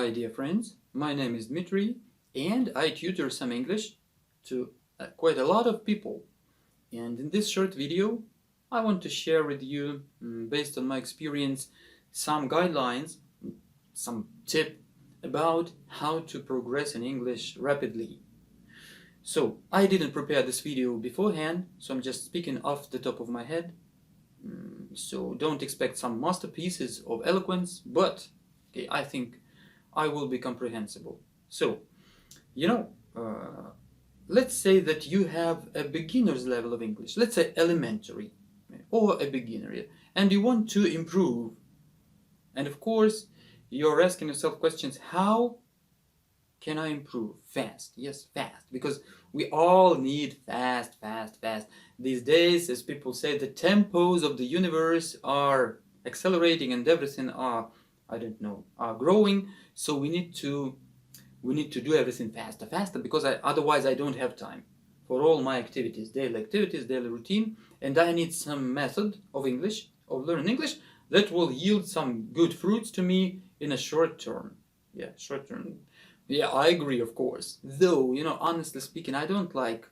Hi dear friends, my name is Dmitry and I tutor some English to quite a lot of people. And in this short video I want to share with you, based on my experience, some guidelines, some tip about how to progress in English rapidly. So I didn't prepare this video beforehand, so I'm just speaking off the top of my head. So don't expect some masterpieces of eloquence, but okay, I think I will be comprehensible. So, let's say that you have a beginner's level of English, let's say elementary or a beginner, and you want to improve. And of course, you're asking yourself questions, how can I improve? Fast, yes, fast, because we all need fast. These days, as people say, the tempos of the universe are accelerating and everything are growing. So we need to do everything faster, because otherwise I don't have time for all my activities, daily routine, and I need some method of learning English that will yield some good fruits to me in a short term. Yeah, I agree, of course. Though, honestly speaking, I don't like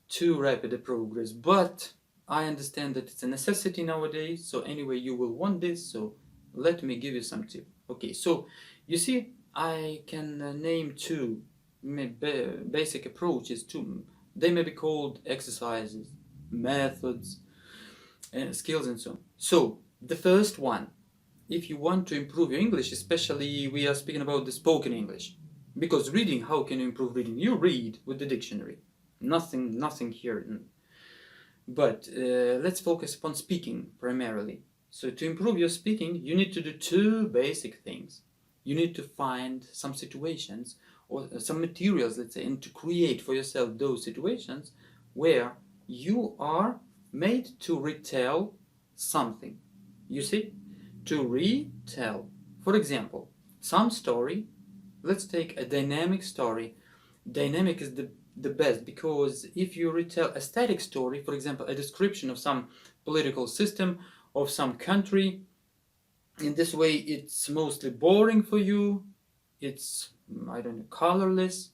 too rapid a progress, but I understand that it's a necessity nowadays. So anyway, you will want this, so let me give you some tips. Okay, so you see, I can name two basic approaches. They may be called exercises, methods, skills, and so on. So the first one, if you want to improve your English, especially we are speaking about the spoken English, because reading, how can you improve reading? You read with the dictionary. Nothing here. But let's focus upon speaking primarily. So to improve your speaking, you need to do two basic things. You need to find some situations or some materials, let's say, and to create for yourself those situations where you are made to retell something. You see? To retell. For example, some story. Let's take a dynamic story. Dynamic is the best, because if you retell a static story, for example, a description of some political system of some country, in this way it's mostly boring for you, it's, colorless,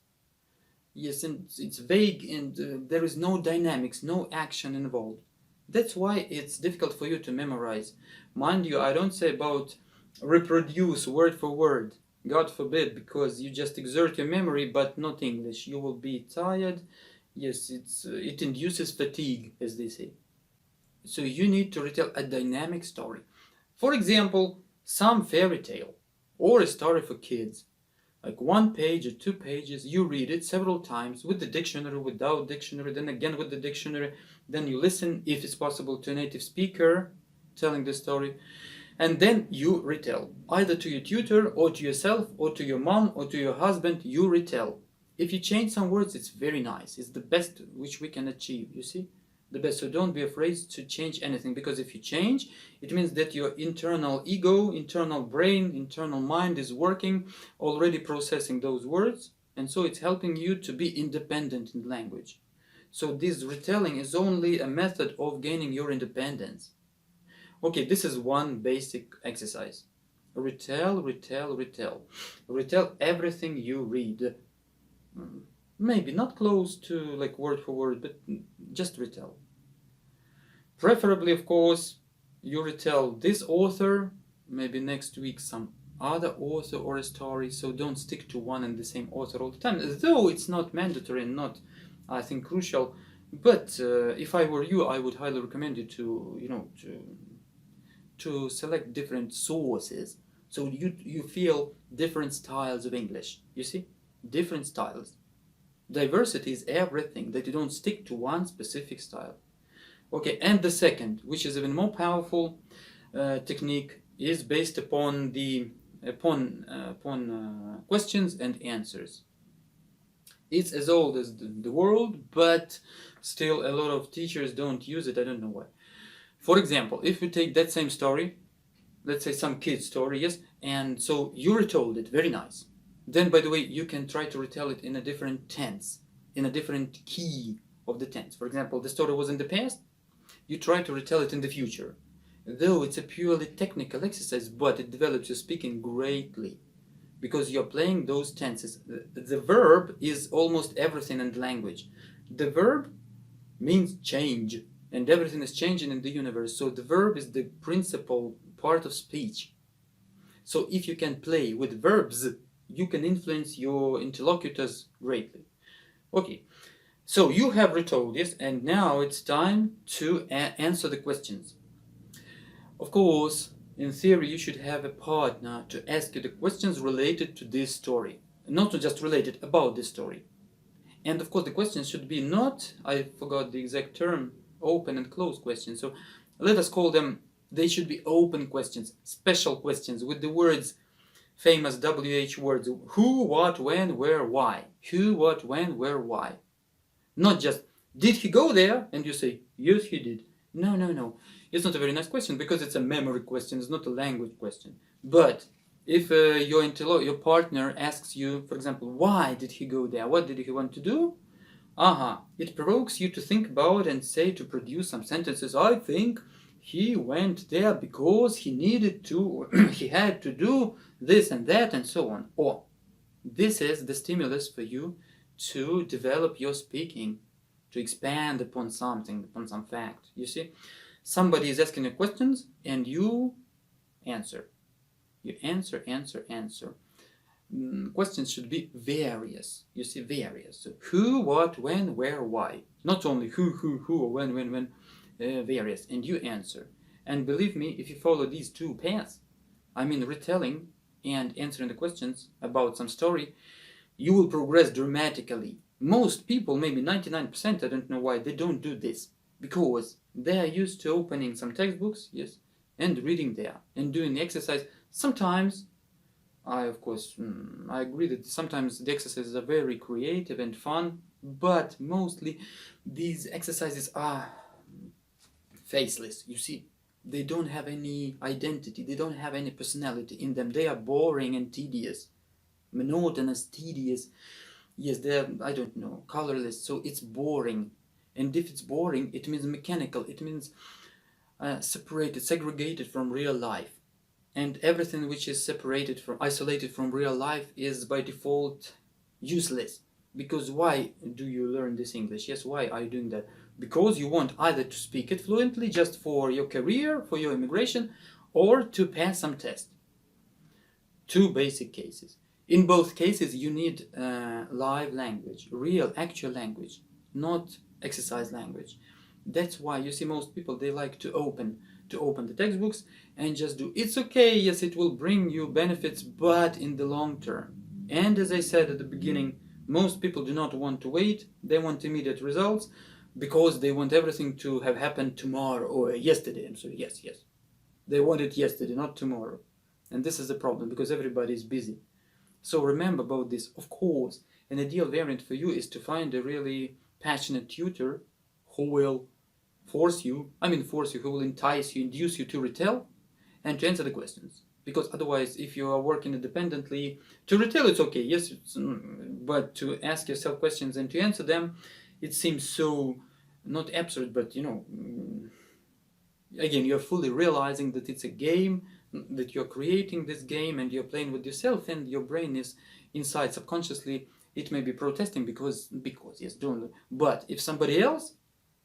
yes, and it's vague, and there is no dynamics, no action involved. That's why it's difficult for you to memorize. Mind you, I don't say about reproduce word for word, God forbid, because you just exert your memory, but not English. You will be tired. Yes, it induces fatigue, as they say. So you need to retell a dynamic story. For example, some fairy tale or a story for kids, like 1 page or 2 pages. You read it several times with the dictionary, without dictionary, then again with the dictionary. Then you listen, if it's possible, to a native speaker telling the story. And then you retell, either to your tutor or to yourself or to your mom or to your husband. You retell. If you change some words, it's very nice. It's the best which we can achieve, you see? The best. So don't be afraid to change anything, because if you change, it means that your internal ego, internal brain, internal mind is working, already processing those words, and so it's helping you to be independent in language. So this retelling is only a method of gaining your independence. Okay, this is one basic exercise. Retell. Retell everything you read. Maybe not close to like word for word, but just retell. Preferably, of course, you retell this author, maybe next week some other author or a story, so don't stick to one and the same author all the time, though it's not mandatory and not, I think, crucial. But if I were you, I would highly recommend you to select different sources, so you feel different styles of English. You see, different styles. Diversity is everything, that you don't stick to one specific style. Okay, and the second, which is even more powerful technique, is based upon questions and answers. It's as old as the world, but still a lot of teachers don't use it. I don't know why. For example, if you take that same story, let's say some kid's story, yes, and so you retold it, very nice. Then, by the way, you can try to retell it in a different tense, in a different key of the tense. For example, the story was in the past, you try to retell it in the future. Though it's a purely technical exercise, but it develops your speaking greatly. because you're playing those tenses. The verb is almost everything in language. The verb means change, and everything is changing in the universe. So the verb is the principal part of speech. So if you can play with verbs, you can influence your interlocutors greatly. Okay, so you have retold, yes, and now it's time to answer the questions. Of course, in theory, you should have a partner to ask you the questions related to this story. Not just related, about this story. And of course, the questions should be not, I forgot the exact term, open and closed questions. So let us call them, they should be open questions, special questions with the words, famous WH words, who, what, when, where, why. Who, what, when, where, why. Not just, did he go there? And you say, yes, he did. No, no, no. It's not a very nice question because it's a memory question, it's not a language question. But if your partner asks you, for example, why did he go there? What did he want to do? It provokes you to think about and say, to produce some sentences. I think he went there because he needed to, he had to do this and that and so on. Or this is the stimulus for you to develop your speaking, to expand upon something, upon some fact. You see, somebody is asking you questions and you answer. You answer. Questions should be various. You see, various. So who, what, when, where, why. Not only who, or when, various. And you answer. And believe me, if you follow these two paths, I mean retelling and answering the questions about some story, you will progress dramatically. Most people, maybe 99%, I don't know why, they don't do this. Because they are used to opening some textbooks, yes, and reading there, and doing the exercise. Sometimes, I agree that sometimes the exercises are very creative and fun, but mostly these exercises are faceless, you see. They don't have any identity, they don't have any personality in them. They are boring and tedious, monotonous, tedious. Yes, they're, I don't know, colorless, so it's boring. And if it's boring, it means mechanical, it means separated, segregated from real life. And everything which is isolated from real life is by default useless. Because why do you learn this English? Yes, why are you doing that? Because you want either to speak it fluently just for your career, for your immigration, or to pass some test. Two basic cases. In both cases, you need live language, real, actual language, not exercise language. That's why you see most people, they like to open the textbooks and just do. It's okay, yes, it will bring you benefits, but in the long term. And as I said at the beginning, most people do not want to wait. They want immediate results because they want everything to have happened tomorrow or yesterday. I'm sorry, yes. They want it yesterday, not tomorrow. And this is the problem because everybody is busy. So remember about this. Of course, an ideal variant for you is to find a really passionate tutor who will who will entice you, induce you to retell and to answer the questions. Because otherwise, if you are working independently, to retell it's okay, yes, but to ask yourself questions and to answer them, it seems so, not absurd, but again, you're fully realizing that it's a game, that you're creating this game and you're playing with yourself, and your brain is inside subconsciously, it may be protesting because yes, don't. But if somebody else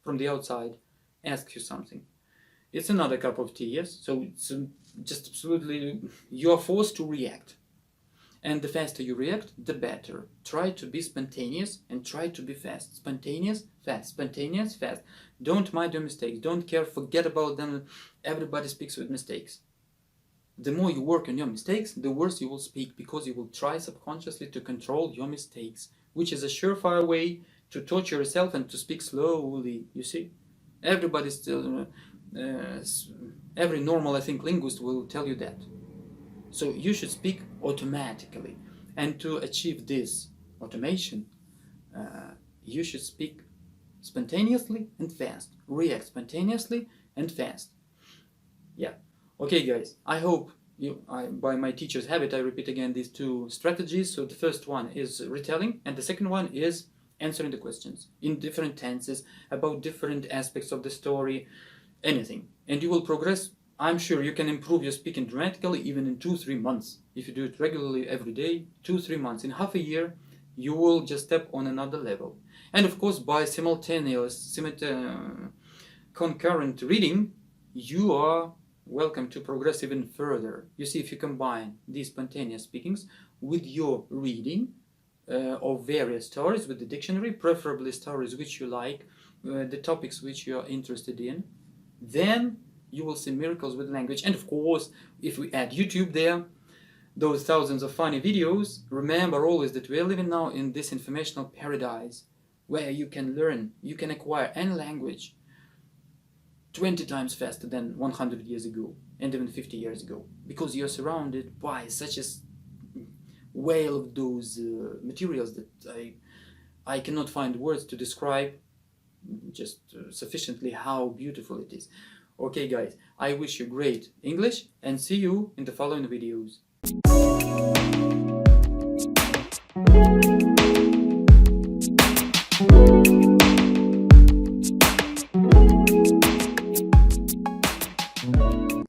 from the outside asks you something, it's another cup of tea, yes? So it's just absolutely, you're forced to react. And the faster you react, the better. Try to be spontaneous and try to be fast. Spontaneous, fast. Spontaneous, fast. Don't mind your mistakes. Don't care. Forget about them. Everybody speaks with mistakes. The more you work on your mistakes, the worse you will speak, because you will try subconsciously to control your mistakes, which is a surefire way to torture yourself and to speak slowly, you see? Everybody still, every normal, I think, linguist will tell you that. So you should speak automatically. And to achieve this automation, you should speak spontaneously and fast. React spontaneously and fast. Yeah. Okay, guys. I hope by my teacher's habit, I repeat again these two strategies. So the first one is retelling, and the second one is answering the questions in different tenses about different aspects of the story, anything. And you will progress, I'm sure you can improve your speaking dramatically even in 2-3 months. If you do it regularly every day, 2-3 months. In half a year, you will just step on another level. And of course, by concurrent reading, you are welcome to progress even further. You see, if you combine these spontaneous speakings with your reading of various stories with the dictionary, preferably stories which you like, the topics which you are interested in, then you will see miracles with language. And of course, if we add YouTube there, those thousands of funny videos, remember always that we are living now in this informational paradise where you can learn, you can acquire any language 20 times faster than 100 years ago and even 50 years ago, because you're surrounded by such a whale of those materials that I cannot find words to describe just sufficiently how beautiful it is. Okay guys, I wish you great English and see you in the following videos.